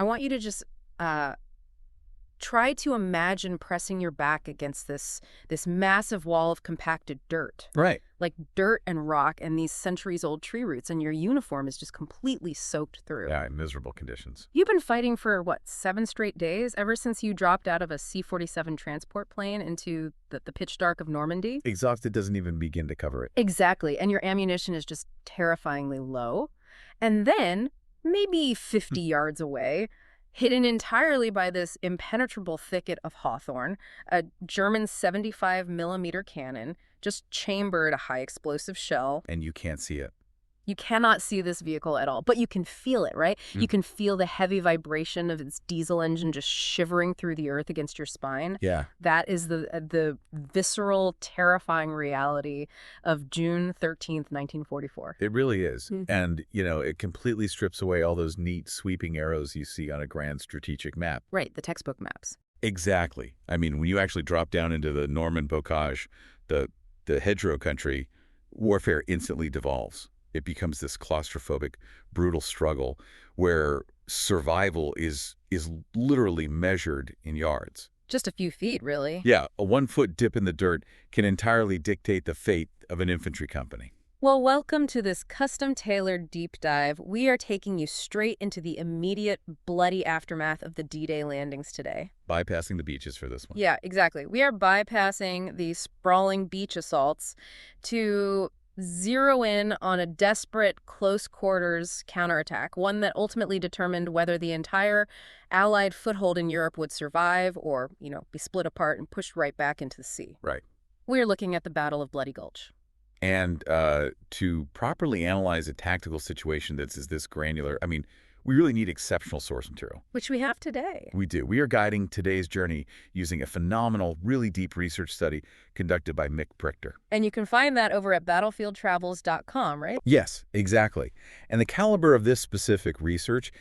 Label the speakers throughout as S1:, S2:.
S1: I want you to just try to imagine pressing your back against this massive wall of compacted dirt.
S2: Right.
S1: Like dirt and rock and these centuries-old tree roots, and your uniform is just completely soaked through.
S2: Yeah, in miserable conditions.
S1: You've been fighting for, what, 7 straight days? Ever since you dropped out of a C-47 transport plane into the pitch dark of Normandy?
S2: Exhausted doesn't even begin to cover it.
S1: Exactly, and your ammunition is just terrifyingly low. And then, maybe 50 yards away, hidden entirely by this impenetrable thicket of hawthorn, a German 75mm cannon, just chambered a high-explosive shell.
S2: And you can't see it.
S1: You cannot see this vehicle at all, but you can feel it, right? You can feel the heavy vibration of its diesel engine just shivering through the earth against your spine.
S2: Yeah.
S1: That is the visceral, terrifying reality of June 13th, 1944.
S2: It really is. And, it completely strips away all those neat sweeping arrows you see on a grand strategic map.
S1: Right, the textbook maps.
S2: Exactly. I mean, when you actually drop down into the Norman bocage, the hedgerow country, warfare instantly devolves. It becomes this claustrophobic, brutal struggle where survival is literally measured in yards.
S1: Just a few feet, really.
S2: Yeah, a 1-foot dip in the dirt can entirely dictate the fate of an infantry company.
S1: Well, welcome to this custom-tailored deep dive. We are taking you straight into the immediate, bloody aftermath of the D-Day landings today.
S2: Bypassing the beaches for this one.
S1: Yeah, exactly. We are bypassing the sprawling beach assaults to zero in on a desperate close-quarters counterattack, one that ultimately determined whether the entire Allied foothold in Europe would survive or, be split apart and pushed right back into the sea.
S2: Right.
S1: We're looking at the Battle of Bloody Gulch.
S2: And to properly analyze a tactical situation that's this granular, we really need exceptional source material.
S1: Which we have today.
S2: We do. We are guiding today's journey using a phenomenal, really deep research study conducted by Mick Prichter.
S1: And you can find that over at battlefieldtravels.com, right?
S2: Yes, exactly. And the caliber of this specific research,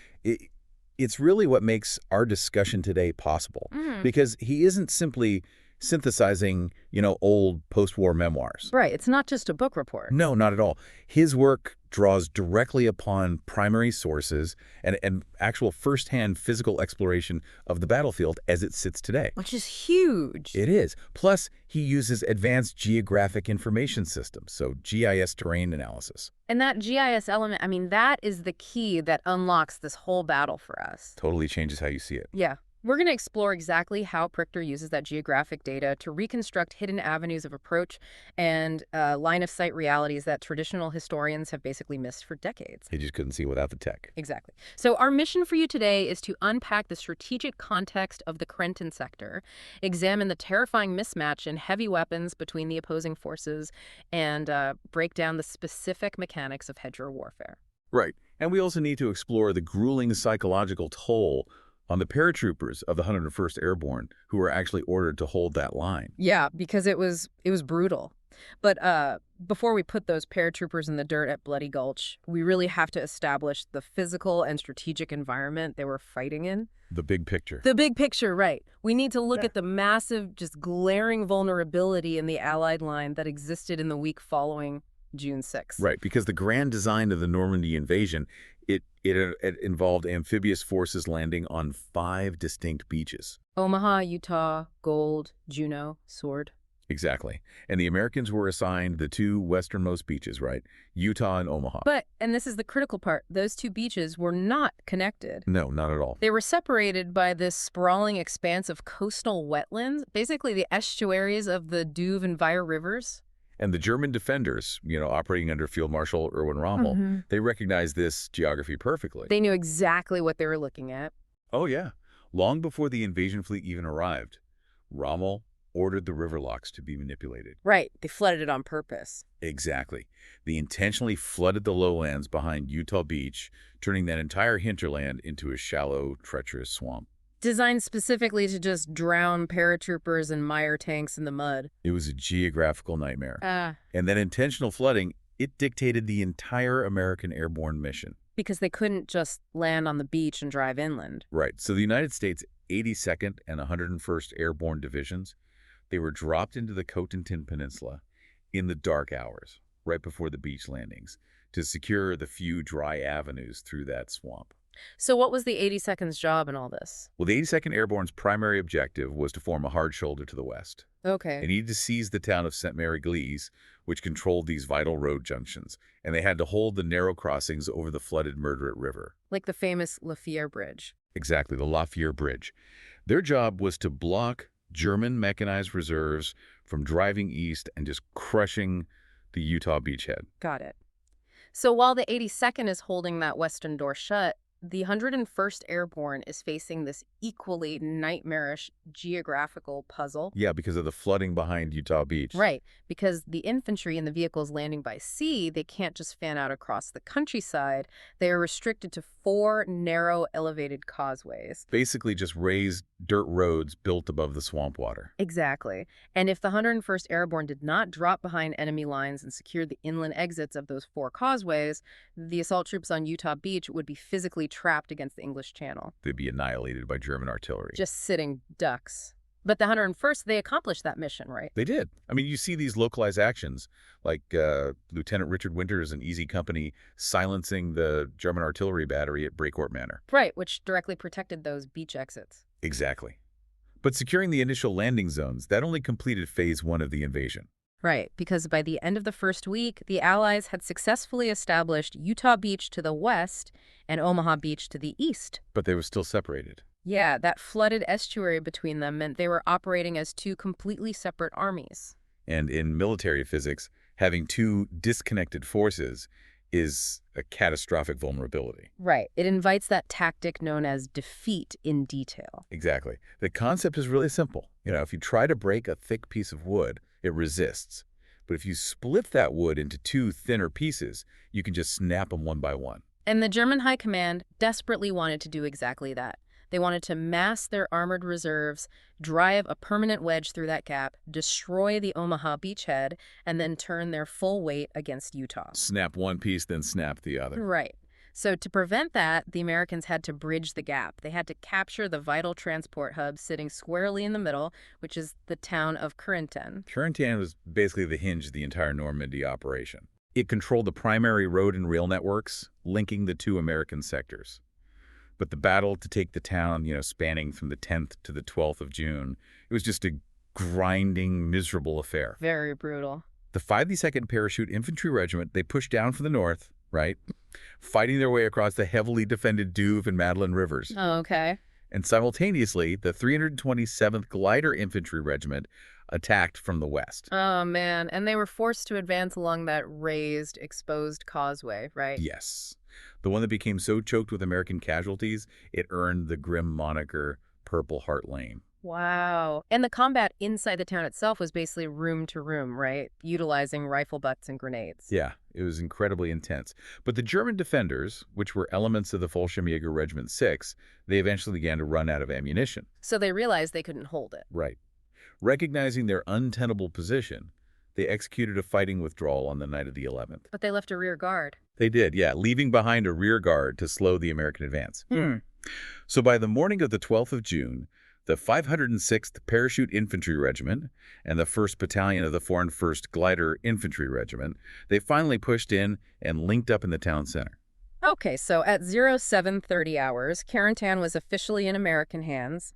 S2: it's really what makes our discussion today possible. Because he isn't simply synthesizing, old post-war memoirs.
S1: Right. It's not just a book report.
S2: No, not at all. His work draws directly upon primary sources and actual firsthand physical exploration of the battlefield as it sits today.
S1: Which is huge.
S2: It is. Plus, he uses advanced geographic information systems, so GIS terrain analysis.
S1: And that GIS element, that is the key that unlocks this whole battle for us.
S2: Totally changes how you see it.
S1: Yeah. We're going to explore exactly how Prichter uses that geographic data to reconstruct hidden avenues of approach and line-of-sight realities that traditional historians have basically missed for decades.
S2: They just couldn't see without the tech.
S1: Exactly. So our mission for you today is to unpack the strategic context of the Carentan sector, examine the terrifying mismatch in heavy weapons between the opposing forces, and break down the specific mechanics of hedgerow warfare.
S2: Right. And we also need to explore the grueling psychological toll on the paratroopers of the 101st Airborne who were actually ordered to hold that line.
S1: Yeah, because it was brutal. But before we put those paratroopers in the dirt at Bloody Gulch, we really have to establish the physical and strategic environment they were fighting in.
S2: The big picture.
S1: The big picture, right. We need to look at the massive, just glaring vulnerability in the Allied line that existed in the week following June 6th.
S2: Right, because the grand design of the Normandy invasion, it involved amphibious forces landing on 5 distinct beaches.
S1: Omaha, Utah, Gold, Juneau, Sword.
S2: Exactly. And the Americans were assigned the 2 westernmost beaches, right? Utah and Omaha.
S1: But, and this is the critical part, those 2 beaches were not connected.
S2: No, not at all.
S1: They were separated by this sprawling expanse of coastal wetlands, basically the estuaries of the Douve and Vire rivers.
S2: And the German defenders, operating under Field Marshal Erwin Rommel, they recognized this geography perfectly.
S1: They knew exactly what they were looking at.
S2: Oh, yeah. Long before the invasion fleet even arrived, Rommel ordered the river locks to be manipulated.
S1: Right. They flooded it on purpose.
S2: Exactly. They intentionally flooded the lowlands behind Utah Beach, turning that entire hinterland into a shallow, treacherous swamp.
S1: Designed specifically to just drown paratroopers and mire tanks in the mud.
S2: It was a geographical nightmare. And that intentional flooding, it dictated the entire American airborne mission.
S1: Because they couldn't just land on the beach and drive inland.
S2: Right. So the United States 82nd and 101st Airborne Divisions, they were dropped into the Carentan Peninsula in the dark hours, right before the beach landings, to secure the few dry avenues through that swamp.
S1: So what was the 82nd's job in all this?
S2: Well, the 82nd Airborne's primary objective was to form a hard shoulder to the west. They
S1: Okay.
S2: needed to seize the town of Sainte-Mère-Église, which controlled these vital road junctions, and they had to hold the narrow crossings over the flooded Murderate River.
S1: Like the famous Lafayette Bridge.
S2: Exactly, the Lafayette Bridge. Their job was to block German mechanized reserves from driving east and just crushing the Utah beachhead.
S1: Got it. So while the 82nd is holding that western door shut, the 101st Airborne is facing this equally nightmarish geographical puzzle.
S2: Yeah, because of the flooding behind Utah Beach.
S1: Right, because the infantry and the vehicles landing by sea, they can't just fan out across the countryside. They are restricted to 4 narrow elevated causeways.
S2: Basically just raised dirt roads built above the swamp water.
S1: Exactly. And if the 101st Airborne did not drop behind enemy lines and secure the inland exits of those 4 causeways, the assault troops on Utah Beach would be physically trapped against the English Channel.
S2: They'd be annihilated by German artillery.
S1: Just sitting ducks. But the 101st, they accomplished that mission, right?
S2: They did. I mean, you see these localized actions, like Lieutenant Richard Winters and Easy Company silencing the German artillery battery at Brecourt Manor.
S1: Right, which directly protected those beach exits.
S2: Exactly. But securing the initial landing zones, that only completed phase 1 of the invasion.
S1: Right, because by the end of the first week, the Allies had successfully established Utah Beach to the west and Omaha Beach to the east.
S2: But they were still separated.
S1: Yeah, that flooded estuary between them meant they were operating as 2 completely separate armies.
S2: And in military physics, having 2 disconnected forces is a catastrophic vulnerability.
S1: Right. It invites that tactic known as defeat in detail.
S2: Exactly. The concept is really simple. If you try to break a thick piece of wood, it resists. But if you split that wood into 2 thinner pieces, you can just snap them one by one.
S1: And the German High Command desperately wanted to do exactly that. They wanted to mass their armored reserves, drive a permanent wedge through that gap, destroy the Omaha beachhead, and then turn their full weight against Utah.
S2: Snap one piece, then snap the other.
S1: Right. So to prevent that, the Americans had to bridge the gap. They had to capture the vital transport hub sitting squarely in the middle, which is the town of Carentan.
S2: Carentan was basically the hinge of the entire Normandy operation. It controlled the primary road and rail networks, linking the 2 American sectors. But the battle to take the town, spanning from the 10th to the 12th of June, it was just a grinding, miserable affair.
S1: Very brutal.
S2: The 52nd Parachute Infantry Regiment, they pushed down from the north, right, fighting their way across the heavily defended Douve and Madeline rivers.
S1: Oh, okay.
S2: And simultaneously, the 327th Glider Infantry Regiment attacked from the west.
S1: Oh, man. And they were forced to advance along that raised, exposed causeway, right?
S2: Yes. The one that became so choked with American casualties, it earned the grim moniker Purple Heart Lane.
S1: Wow. And the combat inside the town itself was basically room to room, right? Utilizing rifle butts and grenades.
S2: Yeah, it was incredibly intense. But the German defenders, which were elements of the Fallschirmjäger-Regiment 6, they eventually began to run out of ammunition.
S1: So they realized they couldn't hold it.
S2: Right. Recognizing their untenable position, they executed a fighting withdrawal on the night of the 11th.
S1: But they left a rear guard.
S2: They did, yeah, leaving behind a rear guard to slow the American advance. So by the morning of the 12th of June, the 506th Parachute Infantry Regiment and the 1st Battalion of the 101st Glider Infantry Regiment, they finally pushed in and linked up in the town center.
S1: Okay, so at 0730 hours, Carentan was officially in American hands.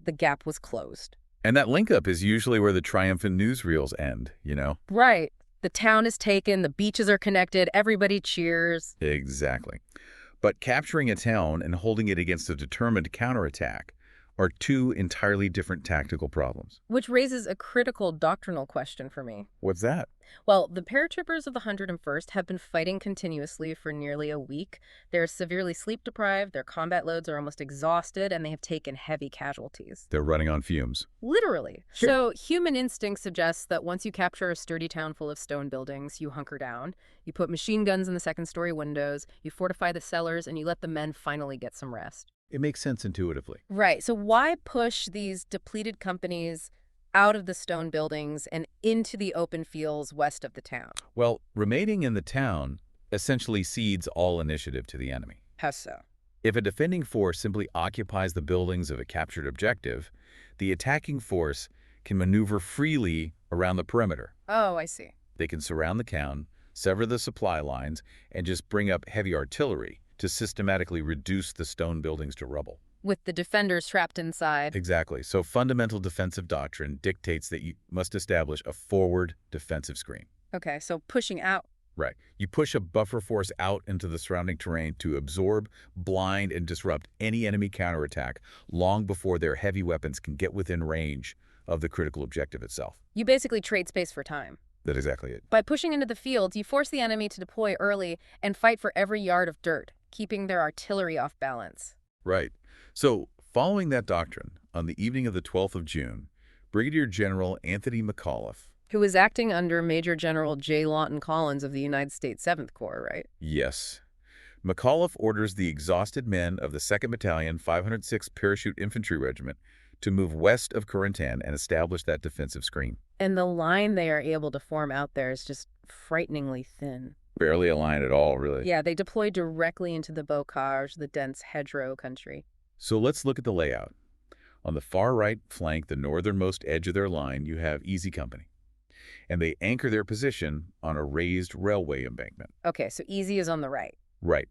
S1: The gap was closed.
S2: And that link-up is usually where the triumphant newsreels end,
S1: Right. The town is taken, the beaches are connected, everybody cheers.
S2: Exactly. But capturing a town and holding it against a determined counterattack are 2 entirely different tactical problems.
S1: Which raises a critical doctrinal question for me.
S2: What's that?
S1: Well, the paratroopers of the 101st have been fighting continuously for nearly a week. They're severely sleep-deprived, their combat loads are almost exhausted, and they have taken heavy casualties.
S2: They're running on fumes.
S1: Literally.
S2: Sure.
S1: So human instinct suggests that once you capture a sturdy town full of stone buildings, you hunker down, you put machine guns in the second-story windows, you fortify the cellars, and you let the men finally get some rest.
S2: It makes sense intuitively.
S1: Right. So why push these depleted companies out of the stone buildings and into the open fields west of the town?
S2: Well, remaining in the town essentially cedes all initiative to the enemy.
S1: How so?
S2: If a defending force simply occupies the buildings of a captured objective, the attacking force can maneuver freely around the perimeter.
S1: Oh, I see.
S2: They can surround the town, sever the supply lines, and just bring up heavy artillery, to systematically reduce the stone buildings to rubble.
S1: With the defenders trapped inside.
S2: Exactly. So fundamental defensive doctrine dictates that you must establish a forward defensive screen.
S1: Okay, so pushing out.
S2: Right. You push a buffer force out into the surrounding terrain to absorb, blind, and disrupt any enemy counterattack long before their heavy weapons can get within range of the critical objective itself.
S1: You basically trade space for time.
S2: That's exactly it.
S1: By pushing into the field, you force the enemy to deploy early and fight for every yard of dirt, keeping their artillery off balance.
S2: Right. So, following that doctrine, on the evening of the 12th of June, Brigadier General Anthony McAuliffe,
S1: who was acting under Major General J. Lawton Collins of the United States 7th Corps, right?
S2: yes, McAuliffe orders the exhausted men of the 2nd Battalion, 506th Parachute Infantry Regiment to move west of Carentan and establish that defensive screen.
S1: And the line they are able to form out there is just frighteningly thin.
S2: Barely a line at all, really.
S1: Yeah, they deploy directly into the bocage, the dense hedgerow country.
S2: So let's look at the layout. On the far right flank, the northernmost edge of their line, you have Easy Company. And they anchor their position on a raised railway embankment.
S1: Okay, so Easy is on the right.
S2: Right.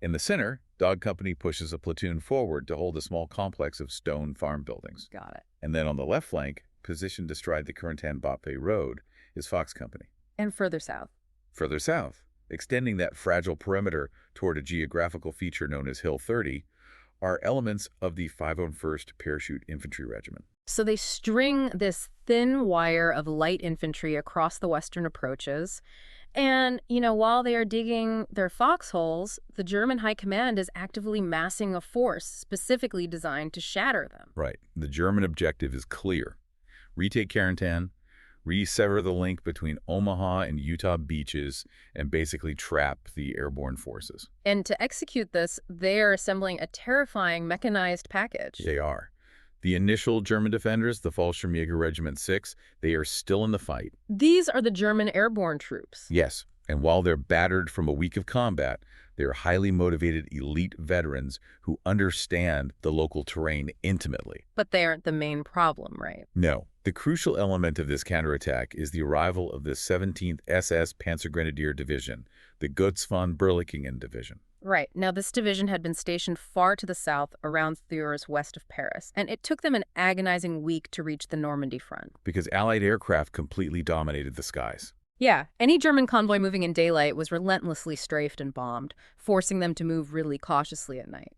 S2: In the center, Dog Company pushes a platoon forward to hold a small complex of stone farm buildings.
S1: Got it.
S2: And then on the left flank, positioned astride the Carentan-Bapé Road, is Fox Company.
S1: And further south.
S2: Further south, extending that fragile perimeter toward a geographical feature known as Hill 30, are elements of the 501st Parachute Infantry Regiment.
S1: So they string this thin wire of light infantry across the western approaches. And, while they are digging their foxholes, the German High Command is actively massing a force specifically designed to shatter them.
S2: Right. The German objective is clear. Retake Carentan, resever the link between Omaha and Utah beaches, and basically trap the airborne forces.
S1: And to execute this, they are assembling a terrifying mechanized package.
S2: They are. The initial German defenders, the Fallschirmjäger-Regiment 6, they are still in the fight.
S1: These are the German airborne troops.
S2: Yes, and while they're battered from a week of combat, they're highly motivated elite veterans who understand the local terrain intimately.
S1: But they aren't the main problem, right?
S2: No. The crucial element of this counterattack is the arrival of the 17th SS Panzergrenadier Division, the Götz von Berlichingen Division.
S1: Right. Now, this division had been stationed far to the south, around Thurs, west of Paris, and it took them an agonizing week to reach the Normandy front.
S2: Because Allied aircraft completely dominated the skies.
S1: Yeah, any German convoy moving in daylight was relentlessly strafed and bombed, forcing them to move really cautiously at night.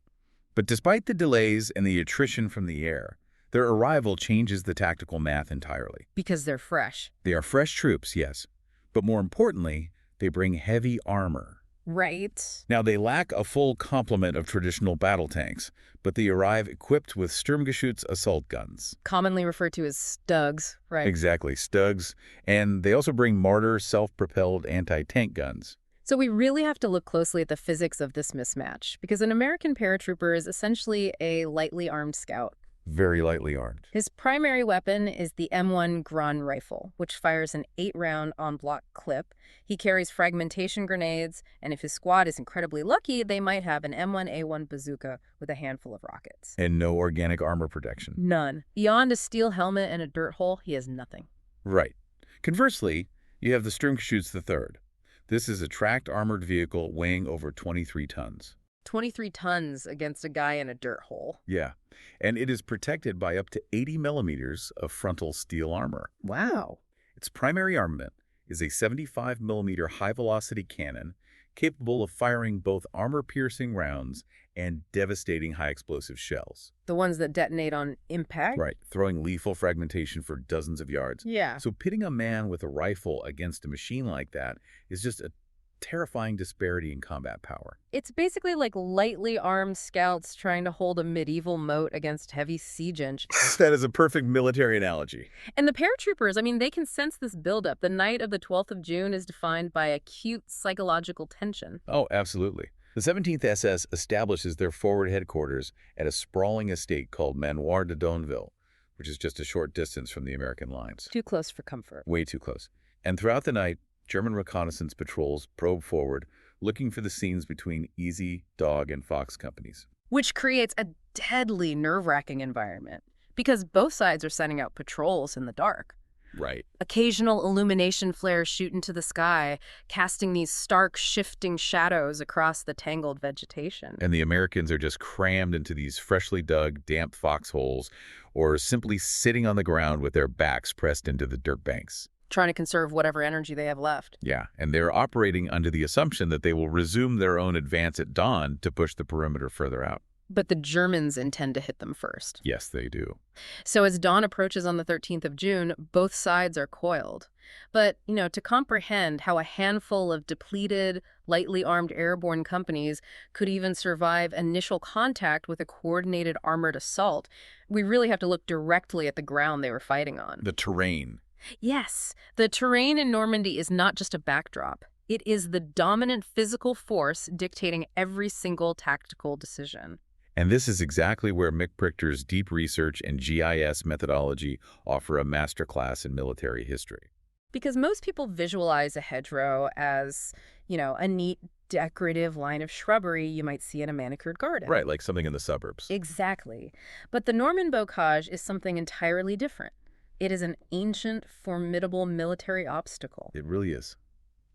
S2: But despite the delays and the attrition from the air, their arrival changes the tactical math entirely.
S1: Because they're fresh.
S2: They are fresh troops, yes, but more importantly, they bring heavy armor.
S1: Right.
S2: Now, they lack a full complement of traditional battle tanks, but they arrive equipped with Sturmgeschütz assault guns.
S1: Commonly referred to as Stugs, right?
S2: Exactly, Stugs. And they also bring Marder self-propelled anti-tank guns.
S1: So we really have to look closely at the physics of this mismatch, because an American paratrooper is essentially a lightly armed scout.
S2: Very lightly armed.
S1: His primary weapon is the M1 Gran rifle, which fires an 8-round en-bloc clip. He carries fragmentation grenades, and if his squad is incredibly lucky, they might have an M1A1 bazooka with a handful of rockets.
S2: And no organic armor protection.
S1: None. Beyond a steel helmet and a dirt hole, he has nothing.
S2: Right. Conversely, you have the Sturmgeschütz III. This is a tracked armored vehicle weighing over 23 tons.
S1: 23 tons against a guy in a dirt hole.
S2: Yeah, and it is protected by up to 80 millimeters of frontal steel armor.
S1: Wow.
S2: Its primary armament is a 75 millimeter high-velocity cannon capable of firing both armor-piercing rounds and devastating high-explosive shells.
S1: The ones that detonate on impact?
S2: Right, throwing lethal fragmentation for dozens of yards.
S1: Yeah.
S2: So pitting a man with a rifle against a machine like that is just a terrifying disparity in combat power.
S1: It's basically like lightly armed scouts trying to hold a medieval moat against heavy siege engines.
S2: That is a perfect military analogy.
S1: And the paratroopers, they can sense this buildup. The night of the 12th of June is defined by acute psychological tension.
S2: Oh, absolutely. The 17th SS establishes their forward headquarters at a sprawling estate called Manoir de Donneville, which is just a short distance from the American lines.
S1: Too close for comfort.
S2: Way too close. And throughout the night, German reconnaissance patrols probe forward, looking for the scenes between Easy, Dog, and Fox companies.
S1: Which creates a deadly, nerve-wracking environment, because both sides are sending out patrols in the dark.
S2: Right.
S1: Occasional illumination flares shoot into the sky, casting these stark, shifting shadows across the tangled vegetation.
S2: And the Americans are just crammed into these freshly dug, damp foxholes, or simply sitting on the ground with their backs pressed into the dirt banks.
S1: Trying to conserve whatever energy they have left.
S2: Yeah, and they're operating under the assumption that they will resume their own advance at dawn to push the perimeter further out.
S1: But the Germans intend to hit them first.
S2: Yes, they do.
S1: So as dawn approaches on the 13th of June, both sides are coiled. But, to comprehend how a handful of depleted, lightly armed airborne companies could even survive initial contact with a coordinated armored assault, we really have to look directly at the ground they were fighting on.
S2: The terrain.
S1: Yes, the terrain in Normandy is not just a backdrop. It is the dominant physical force dictating every single tactical decision.
S2: And this is exactly where Mick Prichter's deep research and GIS methodology offer a masterclass in military history.
S1: Because most people visualize a hedgerow as, a neat, decorative line of shrubbery you might see in a manicured garden.
S2: Right, like something in the suburbs.
S1: Exactly. But the Norman bocage is something entirely different. It is an ancient, formidable military obstacle.
S2: It really is.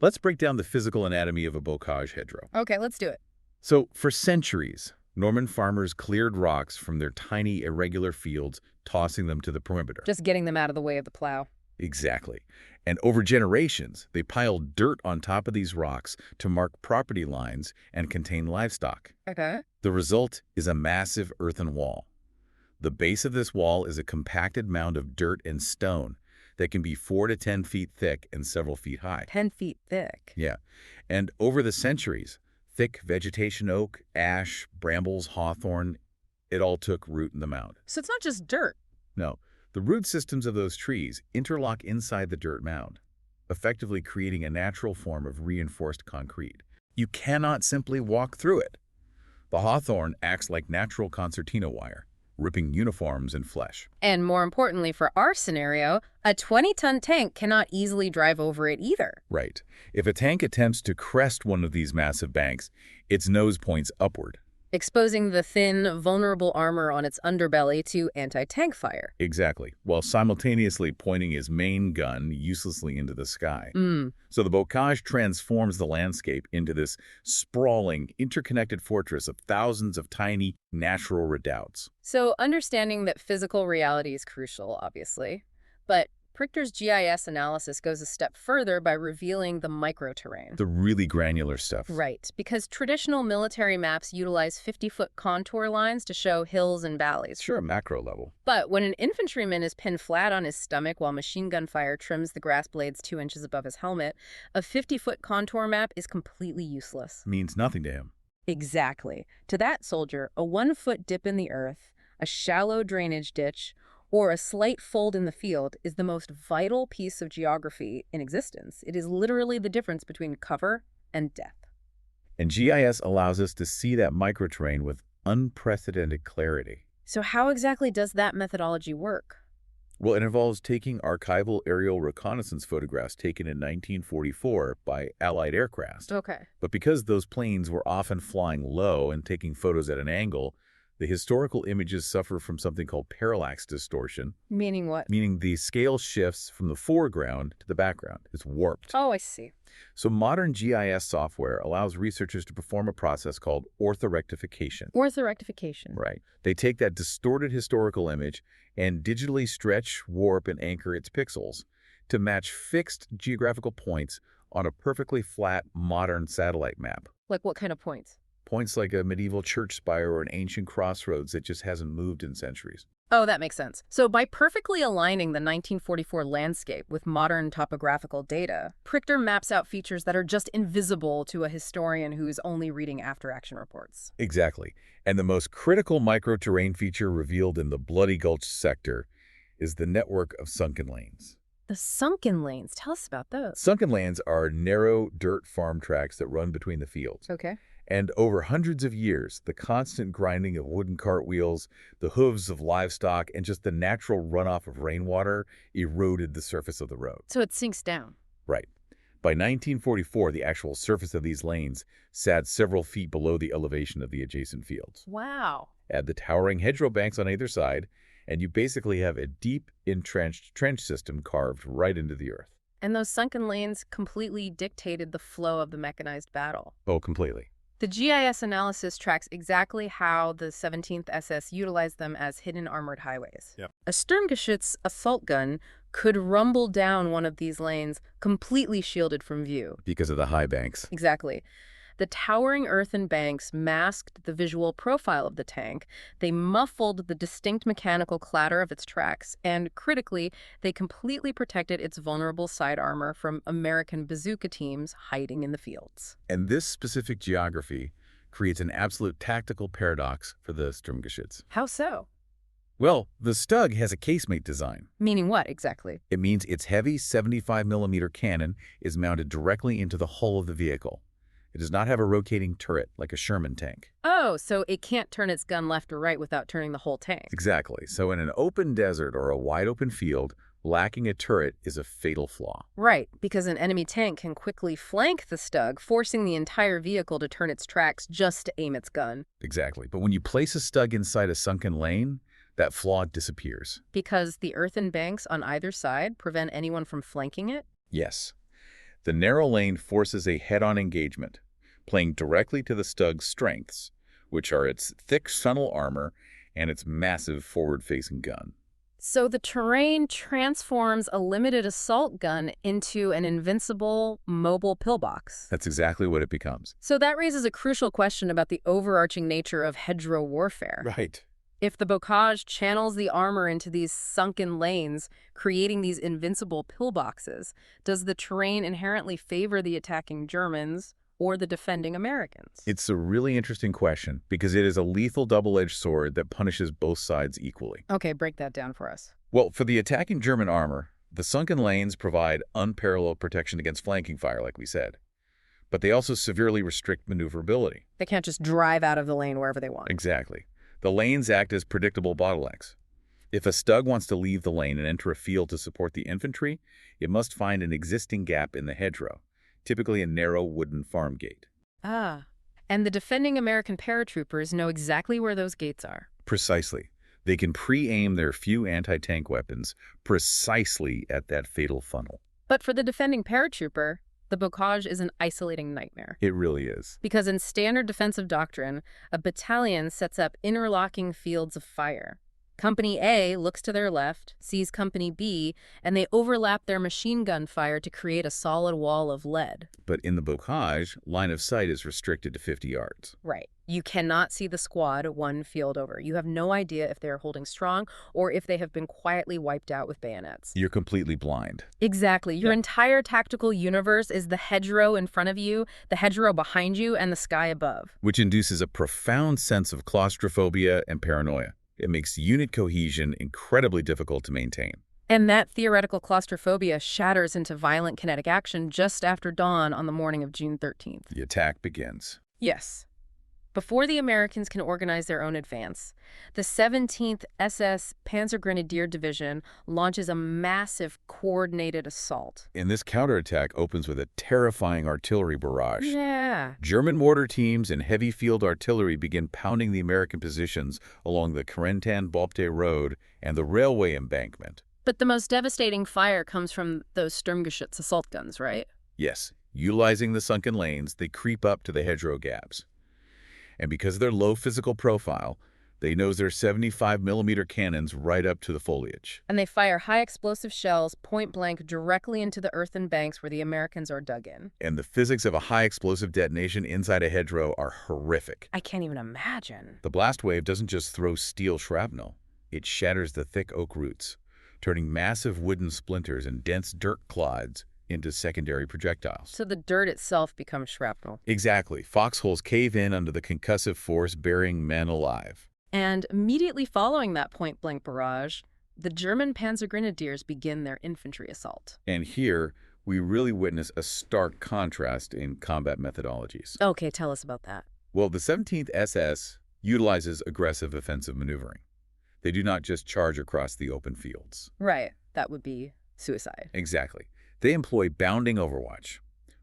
S2: Let's break down the physical anatomy of a bocage hedgerow.
S1: Okay, let's do it.
S2: So, for centuries, Norman farmers cleared rocks from their tiny, irregular fields, tossing them to the perimeter.
S1: Just getting them out of the way of the plow.
S2: Exactly. And over generations, they piled dirt on top of these rocks to mark property lines and contain livestock.
S1: Okay.
S2: The result is a massive earthen wall. The base of this wall is a compacted mound of dirt and stone that can be 4 to 10 feet thick and several feet high.
S1: 10 feet thick.
S2: Yeah. And over the centuries, thick vegetation oak, ash, brambles, hawthorn, it all took root in the mound.
S1: So it's not just dirt.
S2: No, the root systems of those trees interlock inside the dirt mound, effectively creating a natural form of reinforced concrete. You cannot simply walk through it. The hawthorn acts like natural concertina wire, ripping uniforms and flesh.
S1: And more importantly for our scenario, a 20-ton tank cannot easily drive over it either.
S2: Right. If a tank attempts to crest one of these massive banks, its nose points upward.
S1: Exposing the thin, vulnerable armor on its underbelly to anti-tank fire.
S2: Exactly, while simultaneously pointing his main gun uselessly into the sky. So the bocage transforms the landscape into this sprawling, interconnected fortress of thousands of tiny, natural redoubts.
S1: So understanding that physical reality is crucial, obviously. But Prichter's GIS analysis goes a step further by revealing the microterrain.
S2: The really granular stuff.
S1: Right, because traditional military maps utilize 50-foot contour lines to show hills and valleys.
S2: Sure, macro level.
S1: But when an infantryman is pinned flat on his stomach while machine gun fire trims the grass blades 2 inches above his helmet, a 50-foot contour map is completely useless.
S2: Means nothing to him.
S1: Exactly. To that soldier, a 1-foot dip in the earth, a shallow drainage ditch, or a slight fold in the field is the most vital piece of geography in existence. It is literally the difference between cover and death.
S2: And GIS allows us to see that microterrain with unprecedented clarity.
S1: So how exactly does that methodology work?
S2: Well, it involves taking archival aerial reconnaissance photographs taken in 1944 by Allied aircraft.
S1: Okay.
S2: But because those planes were often flying low and taking photos at an angle, the historical images suffer from something called parallax distortion.
S1: Meaning what?
S2: Meaning the scale shifts from the foreground to the background. It's warped.
S1: Oh, I see.
S2: So modern GIS software allows researchers to perform a process called orthorectification.
S1: Orthorectification.
S2: Right. They take that distorted historical image and digitally stretch, warp, and anchor its pixels to match fixed geographical points on a perfectly flat, modern satellite map.
S1: Like what kind of points?
S2: Points like a medieval church spire or an ancient crossroads that just hasn't moved in centuries.
S1: Oh, that makes sense. So by perfectly aligning the 1944 landscape with modern topographical data, Prichter maps out features that are just invisible to a historian who's only reading after-action reports.
S2: Exactly. And the most critical microterrain feature revealed in the Bloody Gulch sector is the network of sunken lanes.
S1: The sunken lanes. Tell us about those.
S2: Sunken lanes are narrow dirt farm tracks that run between the fields.
S1: Okay.
S2: And over hundreds of years, the constant grinding of wooden cartwheels, the hooves of livestock, and just the natural runoff of rainwater eroded the surface of the road.
S1: So it sinks down.
S2: Right. By 1944, the actual surface of these lanes sat several feet below the elevation of the adjacent fields.
S1: Wow.
S2: Add the towering hedgerow banks on either side, And you basically have a deep, entrenched trench system carved right into the earth.
S1: And those sunken lanes completely dictated the flow of the mechanized battle.
S2: Oh, completely.
S1: The GIS analysis tracks exactly how the 17th SS utilized them as hidden armored highways.
S2: Yep.
S1: A Sturmgeschütz assault gun could rumble down one of these lanes completely shielded from view.
S2: Because of the high banks.
S1: Exactly. The towering earthen banks masked the visual profile of the tank. They muffled the distinct mechanical clatter of its tracks, and critically, they completely protected its vulnerable side armor from American bazooka teams hiding in the fields.
S2: And this specific geography creates an absolute tactical paradox for the Sturmgeschütz.
S1: How so?
S2: Well, the Stug has a casemate design.
S1: Meaning what, exactly?
S2: It means its heavy 75mm cannon is mounted directly into the hull of the vehicle. It does not have a rotating turret like a Sherman tank.
S1: Oh, so it can't turn its gun left or right without turning the whole tank.
S2: Exactly. So in an open desert or a wide open field, lacking a turret is a fatal flaw.
S1: Right, because an enemy tank can quickly flank the Stug, forcing the entire vehicle to turn its tracks just to aim its gun.
S2: Exactly. But when you place a Stug inside a sunken lane, that flaw disappears.
S1: Because the earthen banks on either side prevent anyone from flanking it?
S2: Yes. The narrow lane forces a head-on engagement, playing directly to the Stug's strengths, which are its thick funnel armor and its massive forward-facing gun.
S1: So the terrain transforms a limited assault gun into an invincible, mobile pillbox.
S2: That's exactly what it becomes.
S1: So that raises a crucial question about the overarching nature of hedgerow warfare.
S2: Right.
S1: If the bocage channels the armor into these sunken lanes, creating these invincible pillboxes, does the terrain inherently favor the attacking Germans or the defending Americans?
S2: It's a really interesting question because it is a lethal double-edged sword that punishes both sides equally.
S1: Okay, break that down for us.
S2: Well, for the attacking German armor, the sunken lanes provide unparalleled protection against flanking fire, like we said. But they also severely restrict maneuverability.
S1: They can't just drive out of the lane wherever they want.
S2: Exactly. The lanes act as predictable bottlenecks. If a Stug wants to leave the lane and enter a field to support the infantry, it must find an existing gap in the hedgerow, typically a narrow wooden farm gate.
S1: Ah, and the defending American paratroopers know exactly where those gates are.
S2: Precisely. They can pre-aim their few anti-tank weapons precisely at that fatal funnel.
S1: But for the defending paratrooper, the bocage is an isolating nightmare.
S2: It really is.
S1: Because in standard defensive doctrine, a battalion sets up interlocking fields of fire. Company A looks to their left, sees Company B, and they overlap their machine gun fire to create a solid wall of lead.
S2: But in the bocage, line of sight is restricted to 50 yards.
S1: Right. You cannot see the squad one field over. You have no idea if they're holding strong or if they have been quietly wiped out with bayonets.
S2: You're completely blind.
S1: Exactly. Your entire tactical universe is the hedgerow in front of you, the hedgerow behind you, and the sky above.
S2: Which induces a profound sense of claustrophobia and paranoia. It makes unit cohesion incredibly difficult to maintain.
S1: And that theoretical claustrophobia shatters into violent kinetic action just after dawn on the morning of June 13th.
S2: The attack begins.
S1: Yes. Before the Americans can organize their own advance, the 17th SS Panzergrenadier Division launches a massive coordinated assault.
S2: And this counterattack opens with a terrifying artillery barrage.
S1: Yeah.
S2: German mortar teams and heavy field artillery begin pounding the American positions along the Carentan-Balpte Road and the railway embankment.
S1: But the most devastating fire comes from those Sturmgeschütz assault guns, right?
S2: Yes. Utilizing the sunken lanes, they creep up to the hedgerow gaps. And because of their low physical profile, they nose their 75mm cannons right up to the foliage.
S1: And they fire high explosive shells point blank directly into the earthen banks where the Americans are dug in.
S2: And the physics of a high explosive detonation inside a hedgerow are horrific.
S1: I can't even imagine.
S2: The blast wave doesn't just throw steel shrapnel. It shatters the thick oak roots, turning massive wooden splinters and dense dirt clods into secondary projectiles.
S1: So the dirt itself becomes shrapnel.
S2: Exactly. Foxholes cave in under the concussive force, burying men alive.
S1: And immediately following that point-blank barrage, the German Panzergrenadiers begin their infantry assault.
S2: And here, we really witness a stark contrast in combat methodologies.
S1: Okay, tell us about that.
S2: Well, the 17th SS utilizes aggressive offensive maneuvering. They do not just charge across the open fields.
S1: Right. That would be suicide.
S2: Exactly. They employ bounding overwatch.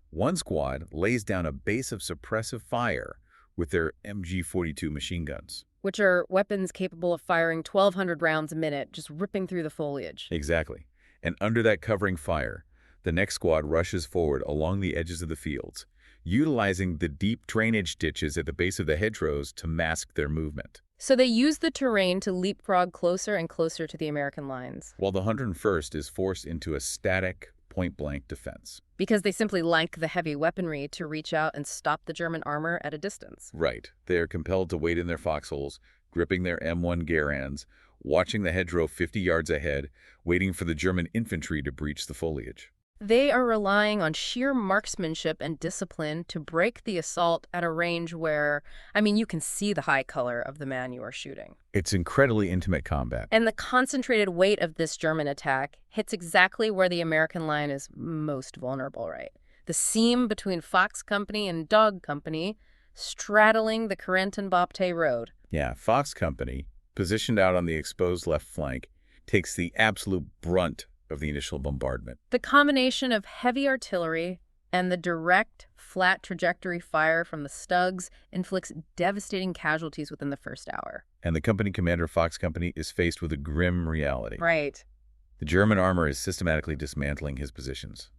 S2: One squad lays down a base of suppressive fire with their MG-42 machine guns,
S1: which are weapons capable of firing 1,200 rounds a minute, just ripping through the foliage.
S2: Exactly. And under that covering fire, the next squad rushes forward along the edges of the fields, utilizing the deep drainage ditches at the base of the hedgerows to mask their movement.
S1: So they use the terrain to leapfrog closer and closer to the American lines.
S2: While the 101st is forced into a static, point-blank defense.
S1: Because they simply lack the heavy weaponry to reach out and stop the German armor at a distance.
S2: Right. They are compelled to wait in their foxholes, gripping their M1 Garands, watching the hedgerow 50 yards ahead, waiting for the German infantry to breach the foliage.
S1: They are relying on sheer marksmanship and discipline to break the assault at a range where, you can see the high color of the man you are shooting.
S2: It's incredibly intimate combat.
S1: And the concentrated weight of this German attack hits exactly where the American line is most vulnerable, right? The seam between Fox Company and Dog Company, straddling the Carentan-Bapte road.
S2: Yeah, Fox Company, positioned out on the exposed left flank, takes the absolute brunt of the initial bombardment.
S1: The combination of heavy artillery and the direct, flat trajectory fire from the Stugs inflicts devastating casualties within the first hour.
S2: And the company commander of Fox Company is faced with a grim reality.
S1: Right.
S2: The German armor is systematically dismantling his positions.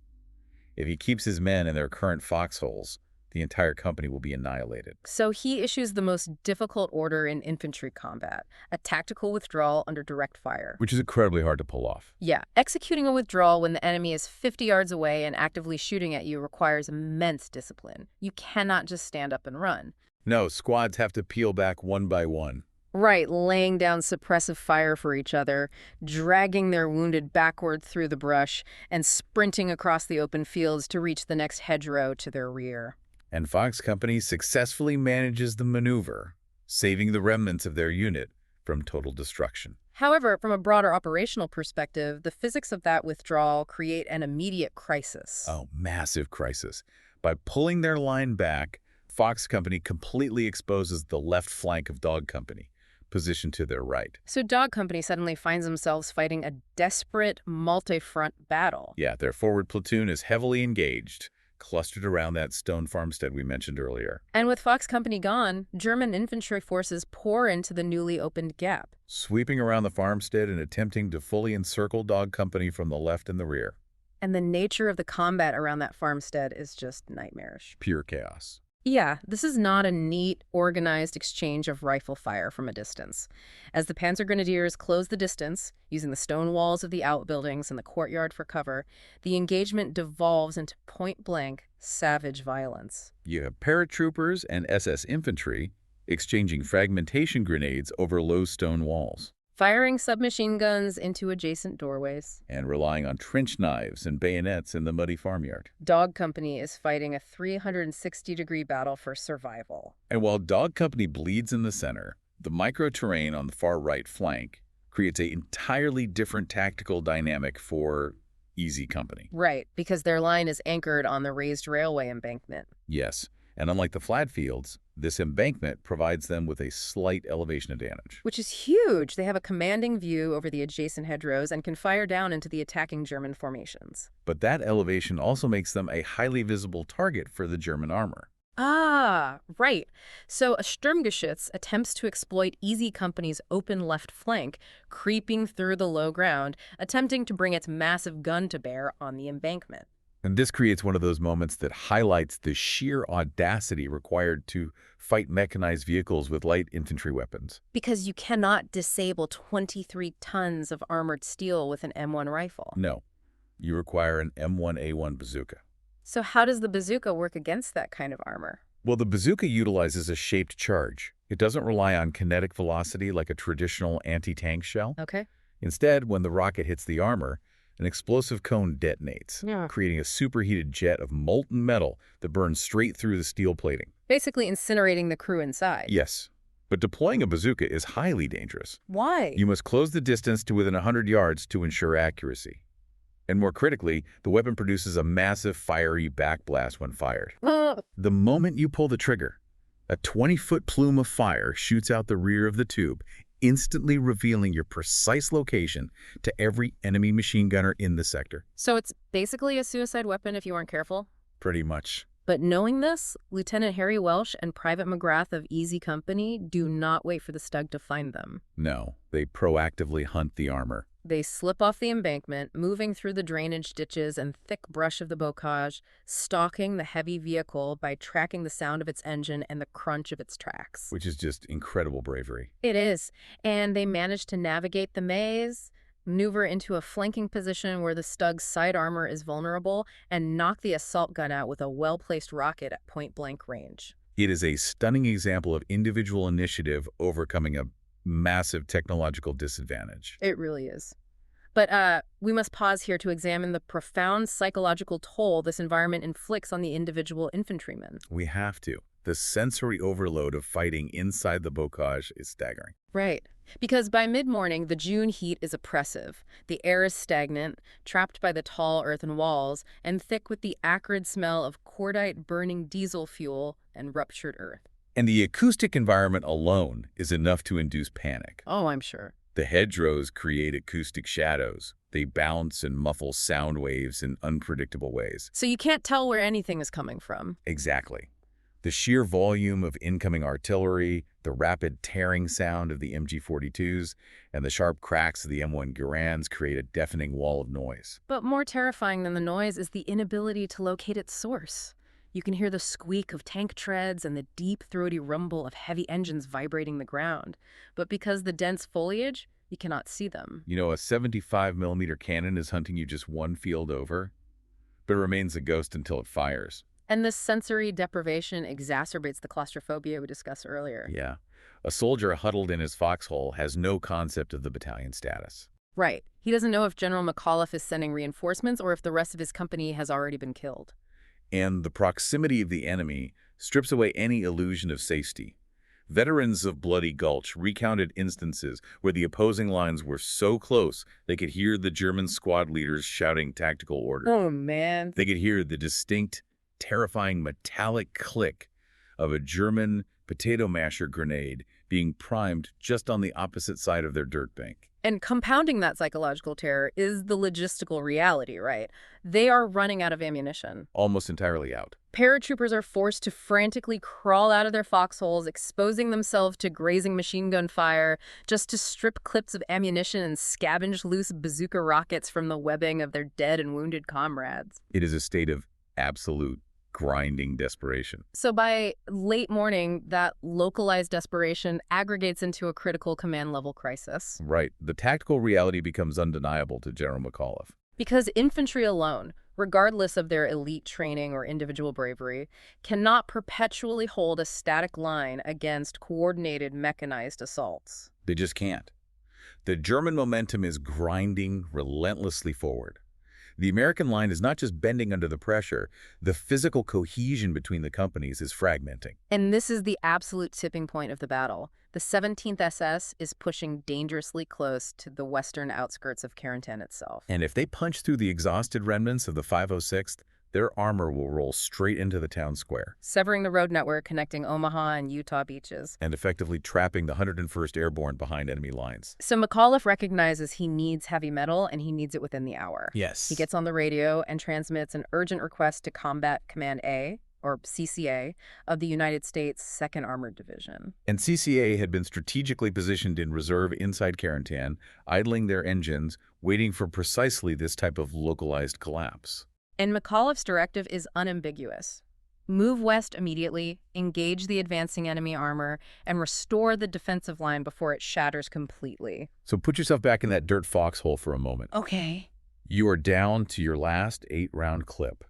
S2: If he keeps his men in their current foxholes, the entire company will be annihilated.
S1: So he issues the most difficult order in infantry combat, a tactical withdrawal under direct fire.
S2: Which is incredibly hard to pull off.
S1: Yeah, executing a withdrawal when the enemy is 50 yards away and actively shooting at you requires immense discipline. You cannot just stand up and run.
S2: No, squads have to peel back one by one.
S1: Right, laying down suppressive fire for each other, dragging their wounded backward through the brush, and sprinting across the open fields to reach the next hedgerow to their rear.
S2: And Fox Company successfully manages the maneuver, saving the remnants of their unit from total destruction.
S1: However, from a broader operational perspective, the physics of that withdrawal create an immediate crisis.
S2: Oh, massive crisis. By pulling their line back, Fox Company completely exposes the left flank of Dog Company, positioned to their right.
S1: So Dog Company suddenly finds themselves fighting a desperate multi-front battle.
S2: Yeah, their forward platoon is heavily engaged, clustered around that stone farmstead we mentioned earlier.
S1: And with Fox Company gone, German infantry forces pour into the newly opened gap,
S2: sweeping around the farmstead and attempting to fully encircle Dog Company from the left and the rear.
S1: And the nature of the combat around that farmstead is just nightmarish.
S2: Pure chaos.
S1: Yeah, this is not a neat, organized exchange of rifle fire from a distance. As the Panzergrenadiers close the distance, using the stone walls of the outbuildings and the courtyard for cover, the engagement devolves into point-blank, savage violence.
S2: You have paratroopers and SS infantry exchanging fragmentation grenades over low stone walls,
S1: Firing submachine guns into adjacent doorways.
S2: and relying on trench knives and bayonets in the muddy farmyard.
S1: Dog Company is fighting a 360-degree battle for survival.
S2: And while Dog Company bleeds in the center, the micro-terrain on the far right flank creates an entirely different tactical dynamic for Easy Company.
S1: Right, because their line is anchored on the raised railway embankment.
S2: Yes, and unlike the flat fields, this embankment provides them with a slight elevation advantage.
S1: Which is huge. They have a commanding view over the adjacent hedgerows and can fire down into the attacking German formations.
S2: But that elevation also makes them a highly visible target for the German armor.
S1: Ah, right. So a Sturmgeschütz attempts to exploit Easy Company's open left flank, creeping through the low ground, attempting to bring its massive gun to bear on the embankment.
S2: And this creates one of those moments that highlights the sheer audacity required to fight mechanized vehicles with light infantry weapons.
S1: Because you cannot disable 23 tons of armored steel with an M1 rifle.
S2: No, you require an M1A1 bazooka.
S1: So how does the bazooka work against that kind of armor?
S2: Well, the bazooka utilizes a shaped charge. It doesn't rely on kinetic velocity like a traditional anti-tank shell.
S1: Okay.
S2: Instead, when the rocket hits the armor, an explosive cone detonates, creating a superheated jet of molten metal that burns straight through the steel plating.
S1: Basically incinerating the crew inside.
S2: Yes, but deploying a bazooka is highly dangerous.
S1: Why?
S2: You must close the distance to within 100 yards to ensure accuracy. And more critically, the weapon produces a massive fiery backblast when fired. The moment you pull the trigger, a 20-foot plume of fire shoots out the rear of the tube, instantly revealing your precise location to every enemy machine gunner in the sector.
S1: So it's basically a suicide weapon if you aren't careful?
S2: Pretty much.
S1: But knowing this, Lieutenant Harry Welsh and Private McGrath of Easy Company do not wait for the Stug to find them.
S2: No, they proactively hunt the armor.
S1: They slip off the embankment, moving through the drainage ditches and thick brush of the bocage, stalking the heavy vehicle by tracking the sound of its engine and the crunch of its tracks.
S2: Which is just incredible bravery.
S1: It is. And they manage to navigate the maze, maneuver into a flanking position where the Stug's side armor is vulnerable, and knock the assault gun out with a well-placed rocket at point-blank range.
S2: It is a stunning example of individual initiative overcoming a massive technological disadvantage.
S1: It really is. But we must pause here to examine the profound psychological toll this environment inflicts on the individual infantryman.
S2: We have to. The sensory overload of fighting inside the bocage is staggering.
S1: Right. Because by mid-morning, the June heat is oppressive. The air is stagnant, trapped by the tall earthen walls, and thick with the acrid smell of cordite burning diesel fuel and ruptured earth.
S2: And the acoustic environment alone is enough to induce panic.
S1: Oh, I'm sure.
S2: The hedgerows create acoustic shadows. They bounce and muffle sound waves in unpredictable ways.
S1: So you can't tell where anything is coming from.
S2: Exactly. The sheer volume of incoming artillery, the rapid tearing sound of the MG-42s, and the sharp cracks of the M1 Garands create a deafening wall of noise.
S1: But more terrifying than the noise is the inability to locate its source. You can hear the squeak of tank treads and the deep, throaty rumble of heavy engines vibrating the ground. But because the dense foliage, you cannot see them.
S2: You know, a 75mm cannon is hunting you just one field over, but it remains a ghost until it fires.
S1: And this sensory deprivation exacerbates the claustrophobia we discussed earlier.
S2: Yeah. A soldier huddled in his foxhole has no concept of the battalion status.
S1: Right. He doesn't know if General McAuliffe is sending reinforcements or if the rest of his company has already been killed.
S2: And the proximity of the enemy strips away any illusion of safety. Veterans of Bloody Gulch recounted instances where the opposing lines were so close they could hear the German squad leaders shouting tactical orders.
S1: Oh, man.
S2: They could hear the distinct, terrifying metallic click of a German potato masher grenade being primed just on the opposite side of their dirt bank.
S1: And compounding that psychological terror is the logistical reality, right? They are running out of ammunition.
S2: Almost entirely out.
S1: Paratroopers are forced to frantically crawl out of their foxholes, exposing themselves to grazing machine gun fire just to strip clips of ammunition and scavenge loose bazooka rockets from the webbing of their dead and wounded comrades.
S2: It is a state of absolute grinding desperation.
S1: So by late morning, that localized desperation aggregates into a critical command-level crisis.
S2: Right. The tactical reality becomes undeniable to General McAuliffe.
S1: Because infantry alone, regardless of their elite training or individual bravery, cannot perpetually hold a static line against coordinated mechanized assaults.
S2: They just can't. The German momentum is grinding relentlessly forward. The American line is not just bending under the pressure, the physical cohesion between the companies is fragmenting.
S1: And this is the absolute tipping point of the battle. The 17th SS is pushing dangerously close to the western outskirts of Carentan itself.
S2: And if they punch through the exhausted remnants of the 506th, their armor will roll straight into the town square,
S1: severing the road network connecting Omaha and Utah beaches,
S2: and effectively trapping the 101st Airborne behind enemy lines.
S1: So McAuliffe recognizes he needs heavy metal, and he needs it within the hour.
S2: Yes.
S1: He gets on the radio and transmits an urgent request to Combat Command A, or CCA, of the United States 2nd Armored Division.
S2: And CCA had been strategically positioned in reserve inside Carentan, idling their engines, waiting for precisely this type of localized collapse.
S1: And McAuliffe's directive is unambiguous. Move west immediately, engage the advancing enemy armor, and restore the defensive line before it shatters completely.
S2: So put yourself back in that dirt foxhole for a moment.
S1: Okay.
S2: You are down to your last 8-round clip.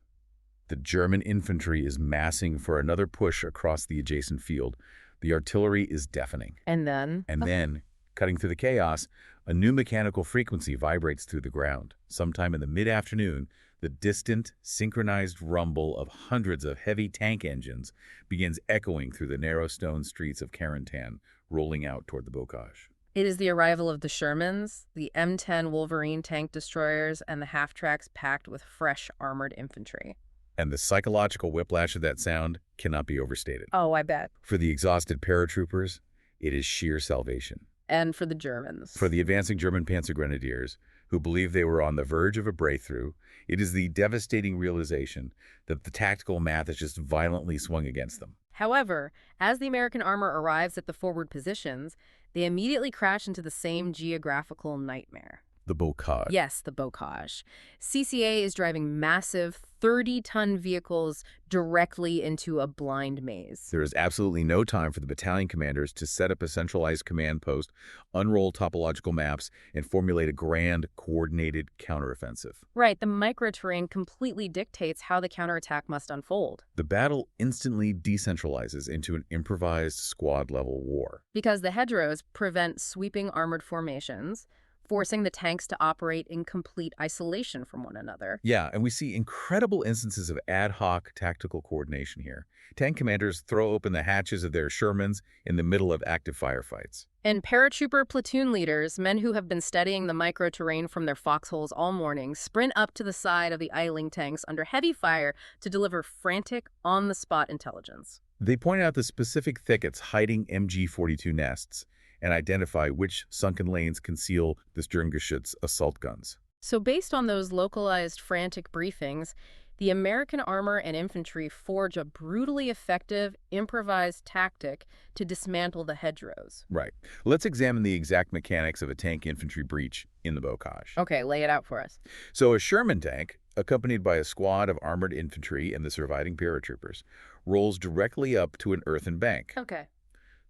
S2: The German infantry is massing for another push across the adjacent field. The artillery is deafening.
S1: And then,
S2: cutting through the chaos, a new mechanical frequency vibrates through the ground. Sometime in the mid-afternoon, the distant, synchronized rumble of hundreds of heavy tank engines begins echoing through the narrow stone streets of Carentan, rolling out toward the bocage.
S1: It is the arrival of the Shermans, the M10 Wolverine tank destroyers, and the half-tracks packed with fresh armored infantry.
S2: And the psychological whiplash of that sound cannot be overstated.
S1: Oh, I bet.
S2: For the exhausted paratroopers, it is sheer salvation.
S1: And for the Germans.
S2: For the advancing German Panzergrenadiers, who believed they were on the verge of a breakthrough. It is the devastating realization that the tactical math has just violently swung against them.
S1: However, as the American armor arrives at the forward positions, they immediately crash into the same geographical nightmare.
S2: The bocage.
S1: Yes, the bocage. CCA is driving massive 30-ton vehicles directly into a blind maze.
S2: There is absolutely no time for the battalion commanders to set up a centralized command post, unroll topological maps, and formulate a grand, coordinated counteroffensive.
S1: Right, the microterrain completely dictates how the counterattack must unfold.
S2: The battle instantly decentralizes into an improvised squad-level war.
S1: Because the hedgerows prevent sweeping armored formations, forcing the tanks to operate in complete isolation from one another.
S2: Yeah, and we see incredible instances of ad hoc tactical coordination here. Tank commanders throw open the hatches of their Shermans in the middle of active firefights.
S1: And paratrooper platoon leaders, men who have been studying the microterrain from their foxholes all morning, sprint up to the side of the idling tanks under heavy fire to deliver frantic, on-the-spot intelligence.
S2: They point out the specific thickets hiding MG-42 nests and identify which sunken lanes conceal the Sturmgeschütz assault guns.
S1: So based on those localized frantic briefings, the American armor and infantry forge a brutally effective, improvised tactic to dismantle the hedgerows.
S2: Right. Let's examine the exact mechanics of a tank infantry breach in the bocage.
S1: Okay, lay it out for us.
S2: So a Sherman tank, accompanied by a squad of armored infantry and the surviving paratroopers, rolls directly up to an earthen bank.
S1: Okay.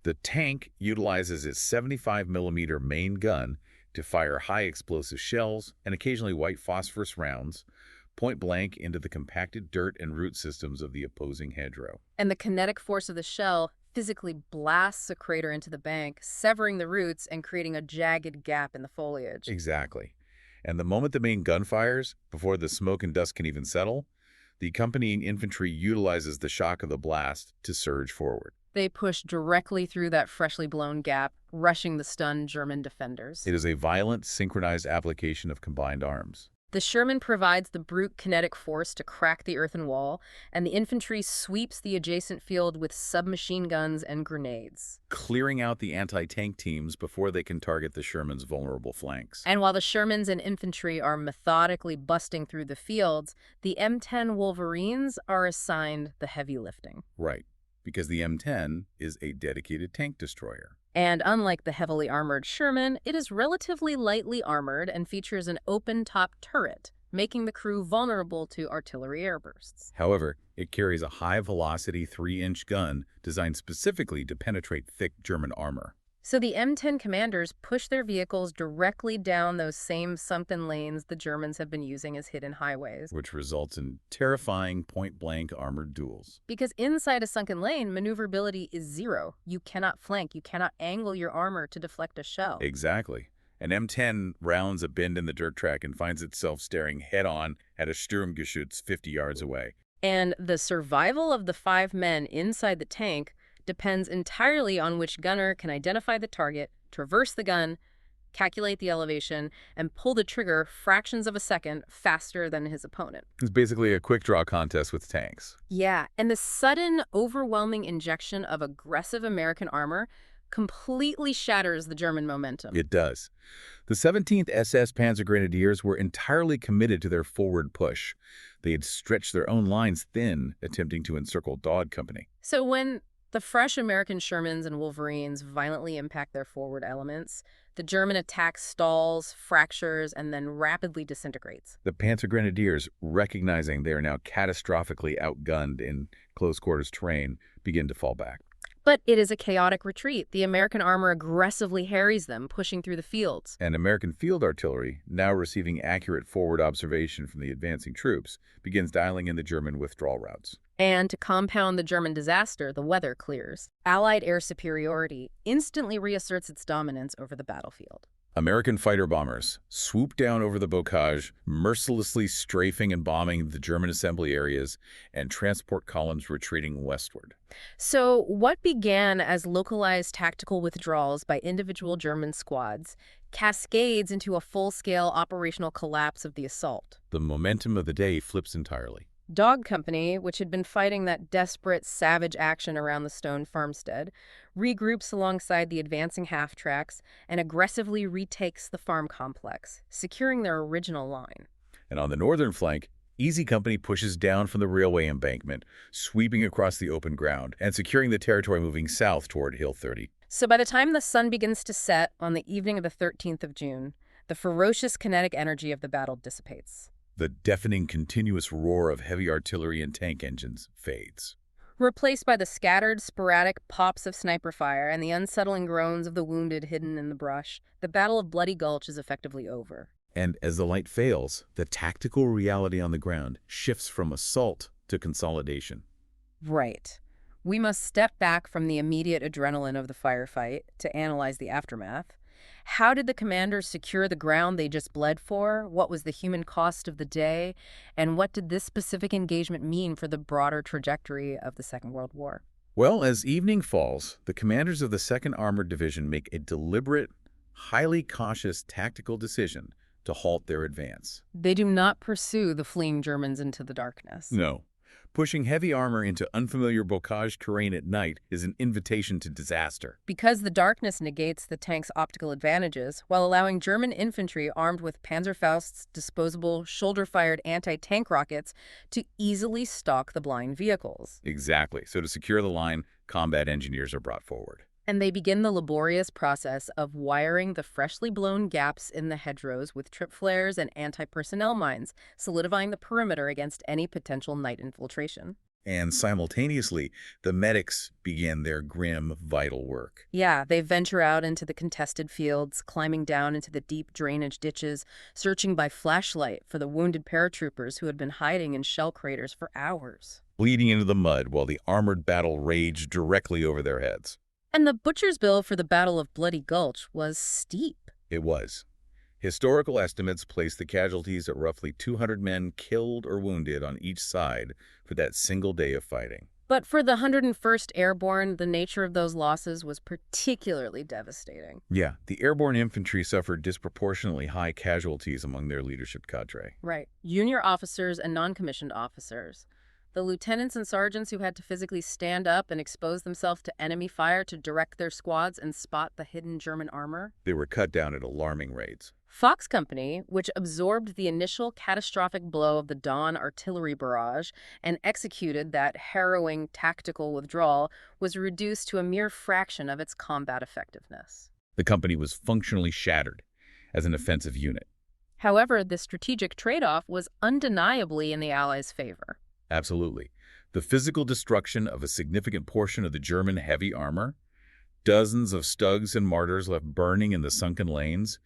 S2: The tank utilizes its 75mm main gun to fire high explosive shells and occasionally white phosphorus rounds point blank into the compacted dirt and root systems of the opposing hedgerow.
S1: And the kinetic force of the shell physically blasts a crater into the bank, severing the roots and creating a jagged gap in the foliage.
S2: Exactly. And the moment the main gun fires, before the smoke and dust can even settle, the accompanying infantry utilizes the shock of the blast to surge forward.
S1: They push directly through that freshly blown gap, rushing the stunned German defenders.
S2: It is a violent, synchronized application of combined arms.
S1: The Sherman provides the brute kinetic force to crack the earthen wall, and the infantry sweeps the adjacent field with submachine guns and grenades,
S2: clearing out the anti-tank teams before they can target the Sherman's vulnerable flanks.
S1: And while the Shermans and infantry are methodically busting through the fields, the M10 Wolverines are assigned the heavy lifting.
S2: Right, because the M10 is a dedicated tank destroyer.
S1: And unlike the heavily armored Sherman, it is relatively lightly armored and features an open-top turret, making the crew vulnerable to artillery airbursts.
S2: However, it carries a high-velocity 3-inch gun designed specifically to penetrate thick German armor.
S1: So the M10 commanders push their vehicles directly down those same sunken lanes the Germans have been using as hidden highways.
S2: Which results in terrifying point-blank armored duels.
S1: Because inside a sunken lane, maneuverability is zero. You cannot flank. You cannot angle your armor to deflect a shell.
S2: Exactly. An M10 rounds a bend in the dirt track and finds itself staring head-on at a Sturmgeschütz 50 yards away.
S1: And the survival of the 5 men inside the tank depends entirely on which gunner can identify the target, traverse the gun, calculate the elevation, and pull the trigger fractions of a second faster than his opponent.
S2: It's basically a quick-draw contest with tanks.
S1: Yeah, and the sudden, overwhelming injection of aggressive American armor completely shatters the German momentum.
S2: It does. The 17th SS Panzergrenadiers were entirely committed to their forward push. They had stretched their own lines thin, attempting to encircle Dodd Company.
S1: So when the fresh American Shermans and Wolverines violently impact their forward elements, the German attack stalls, fractures, and then rapidly disintegrates.
S2: The Panzergrenadiers, recognizing they are now catastrophically outgunned in close-quarters terrain, begin to fall back.
S1: But it is a chaotic retreat. The American armor aggressively harries them, pushing through the fields.
S2: And American field artillery, now receiving accurate forward observation from the advancing troops, begins dialing in the German withdrawal routes.
S1: And to compound the German disaster, the weather clears. Allied air superiority instantly reasserts its dominance over the battlefield.
S2: American fighter bombers swoop down over the bocage, mercilessly strafing and bombing the German assembly areas and transport columns retreating westward.
S1: So what began as localized tactical withdrawals by individual German squads cascades into a full-scale operational collapse of the assault.
S2: The momentum of the day flips entirely.
S1: Dog Company, which had been fighting that desperate, savage action around the stone farmstead, regroups alongside the advancing half-tracks, and aggressively retakes the farm complex, securing their original line.
S2: And on the northern flank, Easy Company pushes down from the railway embankment, sweeping across the open ground and securing the territory moving south toward Hill 30.
S1: So by the time the sun begins to set on the evening of the 13th of June, the ferocious kinetic energy of the battle dissipates.
S2: The deafening continuous roar of heavy artillery and tank engines fades.
S1: Replaced by the scattered, sporadic pops of sniper fire and the unsettling groans of the wounded hidden in the brush, the Battle of Bloody Gulch is effectively over.
S2: And as the light fails, the tactical reality on the ground shifts from assault to consolidation.
S1: Right. We must step back from the immediate adrenaline of the firefight to analyze the aftermath. How did the commanders secure the ground they just bled for? What was the human cost of the day? And what did this specific engagement mean for the broader trajectory of the Second World War?
S2: Well, as evening falls, the commanders of the 2nd Armored Division make a deliberate, highly cautious tactical decision to halt their advance.
S1: They do not pursue the fleeing Germans into the darkness.
S2: No. Pushing heavy armor into unfamiliar bocage terrain at night is an invitation to disaster.
S1: Because the darkness negates the tank's optical advantages, while allowing German infantry armed with Panzerfaust's disposable, shoulder-fired anti-tank rockets to easily stalk the blind vehicles.
S2: Exactly. So to secure the line, combat engineers are brought forward.
S1: And they begin the laborious process of wiring the freshly blown gaps in the hedgerows with trip flares and anti-personnel mines, solidifying the perimeter against any potential night infiltration.
S2: And simultaneously, the medics begin their grim, vital work.
S1: Yeah, they venture out into the contested fields, climbing down into the deep drainage ditches, searching by flashlight for the wounded paratroopers who had been hiding in shell craters for hours.
S2: Bleeding into the mud while the armored battle raged directly over their heads.
S1: And the butcher's bill for the Battle of Bloody Gulch was steep.
S2: It was. Historical estimates place the casualties at roughly 200 men killed or wounded on each side for that single day of fighting.
S1: But for the 101st Airborne, the nature of those losses was particularly devastating.
S2: Yeah, the Airborne Infantry suffered disproportionately high casualties among their leadership cadre.
S1: Right. Junior officers and non-commissioned officers. The lieutenants and sergeants who had to physically stand up and expose themselves to enemy fire to direct their squads and spot the hidden German armor.
S2: They were cut down at alarming rates.
S1: Fox Company, which absorbed the initial catastrophic blow of the Dawn artillery barrage and executed that harrowing tactical withdrawal, was reduced to a mere fraction of its combat effectiveness.
S2: The company was functionally shattered as an offensive unit.
S1: However, the strategic trade-off was undeniably in the Allies' favor.
S2: Absolutely. The physical destruction of a significant portion of the German heavy armor, dozens of Stugs and Martyrs left burning in the sunken lanes,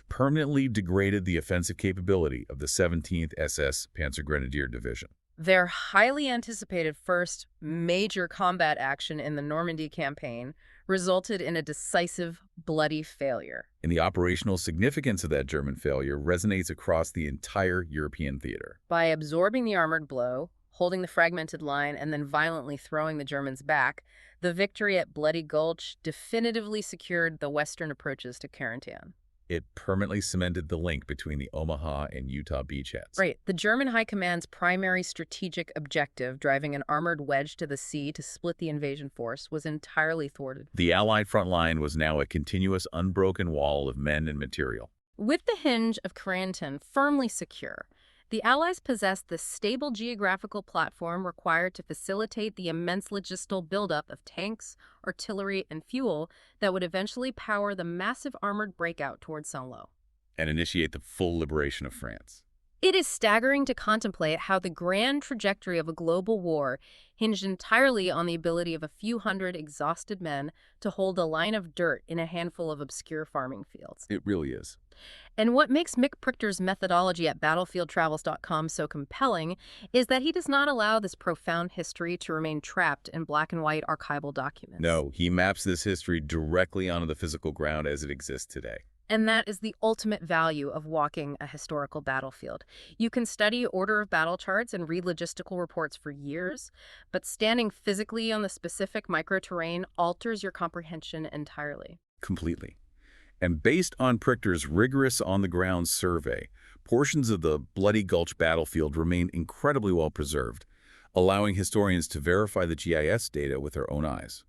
S2: permanently degraded the offensive capability of the 17th SS Panzergrenadier Division.
S1: Their highly anticipated first major combat action in the Normandy campaign resulted in a decisive, bloody failure.
S2: And the operational significance of that German failure resonates across the entire European theater.
S1: By absorbing the armored blow, holding the fragmented line, and then violently throwing the Germans back, the victory at Bloody Gulch definitively secured the western approaches to Carentan.
S2: It permanently cemented the link between the Omaha and Utah beachheads.
S1: Right. The German High Command's primary strategic objective, driving an armored wedge to the sea to split the invasion force, was entirely thwarted.
S2: The Allied front line was now a continuous, unbroken wall of men and material.
S1: With the hinge of Carentan firmly secure, the Allies possessed the stable geographical platform required to facilitate the immense logistical buildup of tanks, artillery, and fuel that would eventually power the massive armored breakout towards Saint-Lô.
S2: And initiate the full liberation of France.
S1: It is staggering to contemplate how the grand trajectory of a global war hinged entirely on the ability of a few hundred exhausted men to hold a line of dirt in a handful of obscure farming fields.
S2: It really is.
S1: And what makes Mick Prichter's methodology at battlefieldtravels.com so compelling is that he does not allow this profound history to remain trapped in black and white archival documents.
S2: No, he maps this history directly onto the physical ground as it exists today.
S1: And that is the ultimate value of walking a historical battlefield. You can study order of battle charts and read logistical reports for years, but standing physically on the specific microterrain alters your comprehension entirely.
S2: Completely. And based on Prichter's rigorous on-the-ground survey, portions of the Bloody Gulch battlefield remain incredibly well preserved, allowing historians to verify the GIS data with their own eyes.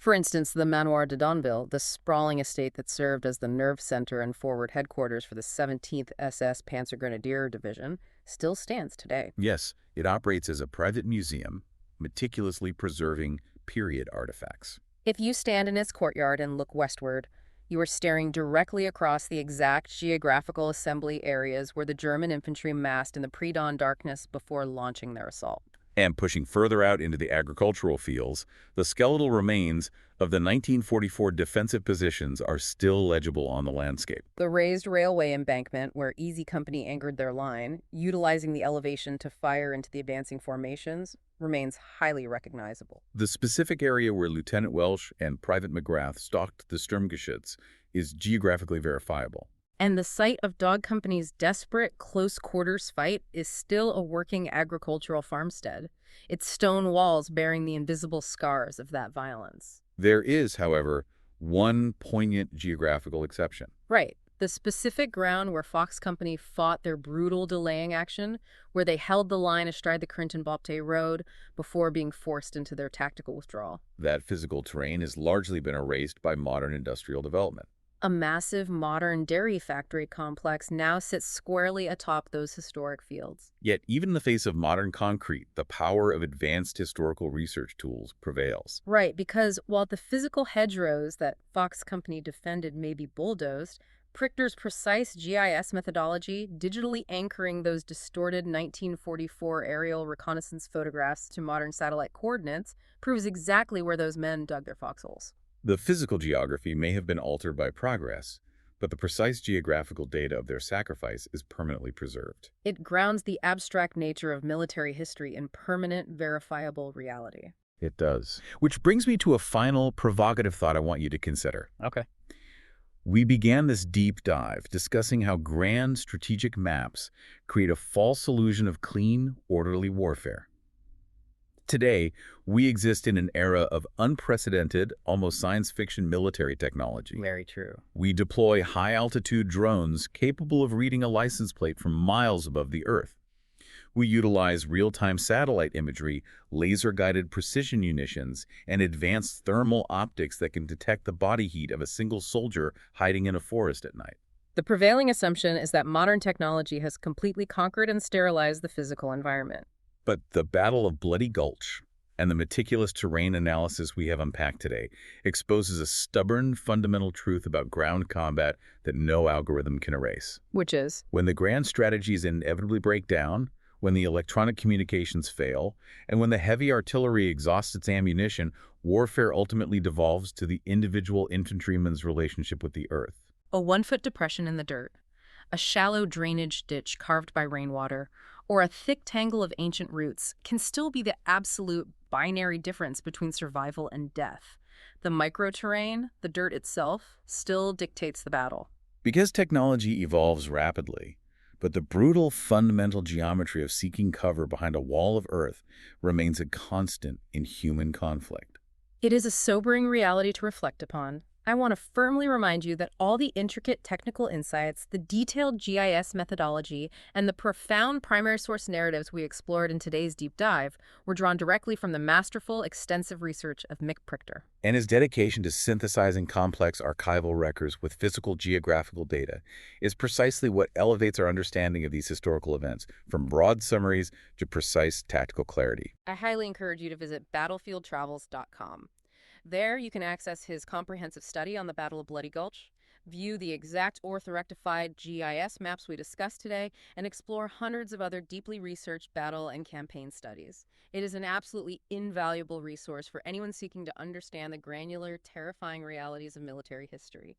S1: For instance, the Manoir de Donville, the sprawling estate that served as the nerve center and forward headquarters for the 17th SS Panzergrenadier Division, still stands today.
S2: Yes, it operates as a private museum, meticulously preserving period artifacts.
S1: If you stand in its courtyard and look westward, you are staring directly across the exact geographical assembly areas where the German infantry massed in the pre-dawn darkness before launching their assault.
S2: And pushing further out into the agricultural fields, the skeletal remains of the 1944 defensive positions are still legible on the landscape.
S1: The raised railway embankment where Easy Company anchored their line, utilizing the elevation to fire into the advancing formations, remains highly recognizable.
S2: The specific area where Lieutenant Welsh and Private McGrath stalked the Sturmgeschütz is geographically verifiable.
S1: And the site of Dog Company's desperate close-quarters fight is still a working agricultural farmstead, its stone walls bearing the invisible scars of that violence.
S2: There is, however, one poignant geographical exception.
S1: Right. The specific ground where Fox Company fought their brutal delaying action, where they held the line astride the Carentan-Bopte Road before being forced into their tactical withdrawal.
S2: That physical terrain has largely been erased by modern industrial development.
S1: A massive modern dairy factory complex now sits squarely atop those historic fields.
S2: Yet, even in the face of modern concrete, the power of advanced historical research tools prevails.
S1: Right, because while the physical hedgerows that Fox Company defended may be bulldozed, Prichter's precise GIS methodology, digitally anchoring those distorted 1944 aerial reconnaissance photographs to modern satellite coordinates, proves exactly where those men dug their foxholes.
S2: The physical geography may have been altered by progress, but the precise geographical data of their sacrifice is permanently preserved.
S1: It grounds the abstract nature of military history in permanent, verifiable reality.
S2: It does. Which brings me to a final provocative thought I want you to consider.
S1: Okay.
S2: We began this deep dive discussing how grand strategic maps create a false illusion of clean, orderly warfare. Today, we exist in an era of unprecedented, almost science fiction military technology.
S1: Very true.
S2: We deploy high-altitude drones capable of reading a license plate from miles above the Earth. We utilize real-time satellite imagery, laser-guided precision munitions, and advanced thermal optics that can detect the body heat of a single soldier hiding in a forest at night.
S1: The prevailing assumption is that modern technology has completely conquered and sterilized the physical environment.
S2: But the Battle of Bloody Gulch and the meticulous terrain analysis we have unpacked today exposes a stubborn, fundamental truth about ground combat that no algorithm can erase.
S1: Which is?
S2: When the grand strategies inevitably break down, when the electronic communications fail, and when the heavy artillery exhausts its ammunition, warfare ultimately devolves to the individual infantryman's relationship with the earth.
S1: A 1-foot depression in the dirt, a shallow drainage ditch carved by rainwater, or a thick tangle of ancient roots can still be the absolute binary difference between survival and death. The microterrain, the dirt itself, still dictates the battle.
S2: Because technology evolves rapidly, but the brutal fundamental geometry of seeking cover behind a wall of earth remains a constant in human conflict.
S1: It is a sobering reality to reflect upon. I want to firmly remind you that all the intricate technical insights, the detailed GIS methodology, and the profound primary source narratives we explored in today's deep dive were drawn directly from the masterful, extensive research of Mick Prichter.
S2: And his dedication to synthesizing complex archival records with physical geographical data is precisely what elevates our understanding of these historical events, from broad summaries to precise tactical clarity.
S1: I highly encourage you to visit battlefieldtravels.com. There, you can access his comprehensive study on the Battle of Bloody Gulch, view the exact orthorectified GIS maps we discussed today, and explore hundreds of other deeply researched battle and campaign studies. It is an absolutely invaluable resource for anyone seeking to understand the granular, terrifying realities of military history.